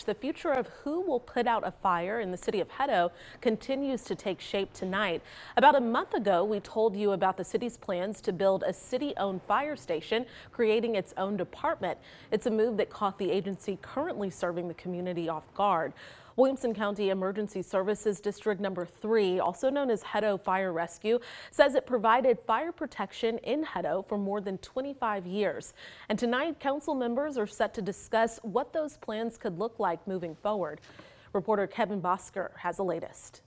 The future of who will put out a fire in the city of Hutto continues to take shape tonight. About a month ago, we told you about the city's plans to build a city-owned fire station, creating its own department. It's a move that caught the agency currently serving the community off guard. Williamson County Emergency Services District Number 3, also known as Hutto Fire Rescue, says it provided fire protection in Hutto for more than 25 years. And tonight, council members are set to discuss what those plans could look like moving forward. Reporter Kevin Bosker has the latest.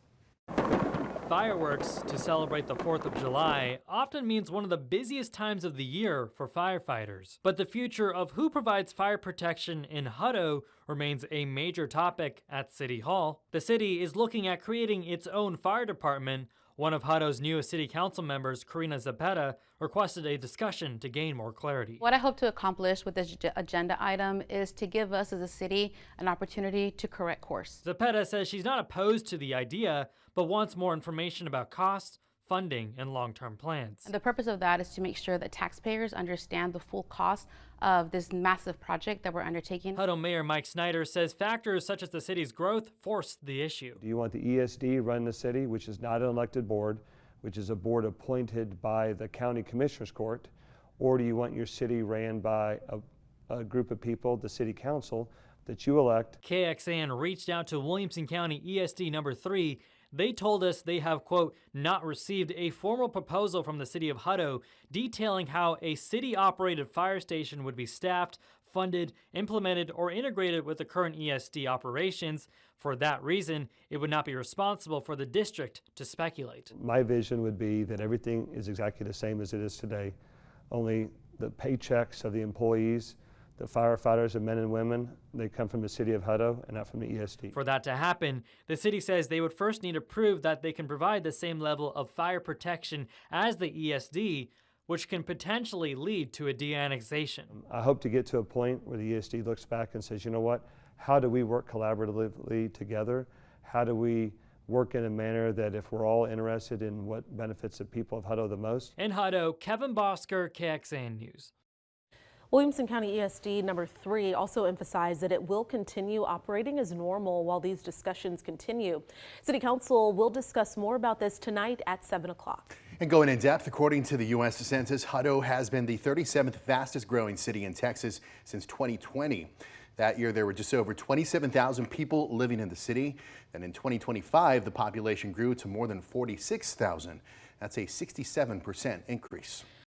Fireworks to celebrate the 4th of July often means one of the busiest times of the year for firefighters. But the future of who provides fire protection in Hutto remains a major topic at City Hall. The city is looking at creating its own fire department. One of Hutto's newest city council members, Karina Zapeta, requested a discussion to gain more clarity. What I hope to accomplish with this agenda item is to give us as a city an opportunity to correct course. Zapeta says she's not opposed to the idea, but wants more information about costs, funding, and long-term plans. And the purpose of that is to make sure that taxpayers understand the full cost of this massive project that we're undertaking. Hutto Mayor Mike Snyder says factors such as the city's growth forced the issue. Do you want the ESD run the city, which is not an elected board, which is a board appointed by the county commissioners court, or do you want your city ran by a group of people, the city council, that you elect? KXAN reached out to Williamson County ESD number 3. They told us they have, quote, not received a formal proposal from the city of Hutto detailing how a city-operated fire station would be staffed, funded, implemented, or integrated with the current ESD operations. For that reason, it would not be responsible for the district to speculate. My vision would be that everything is exactly the same as it is today, only the paychecks of the employees, the firefighters and men and women, they come from the city of Hutto and not from the ESD. For that to happen, the city says they would first need to prove that they can provide the same level of fire protection as the ESD, which can potentially lead to a de-annexation. I hope to get to a point where the ESD looks back and says, you know what, how do we work collaboratively together? How do we work in a manner that if we're all interested in what benefits the people of Hutto the most? In Hutto, Kevin Bosker, KXAN News. Williamson County ESD number 3 also emphasized that it will continue operating as normal while these discussions continue. City Council will discuss more about this tonight at 7 o'clock. And going in depth, according to the U.S. Census, Hutto has been the 37th fastest growing city in Texas since 2020. That year, there were just over 27,000 people living in the city. And in 2025, the population grew to more than 46,000. That's a 67% increase.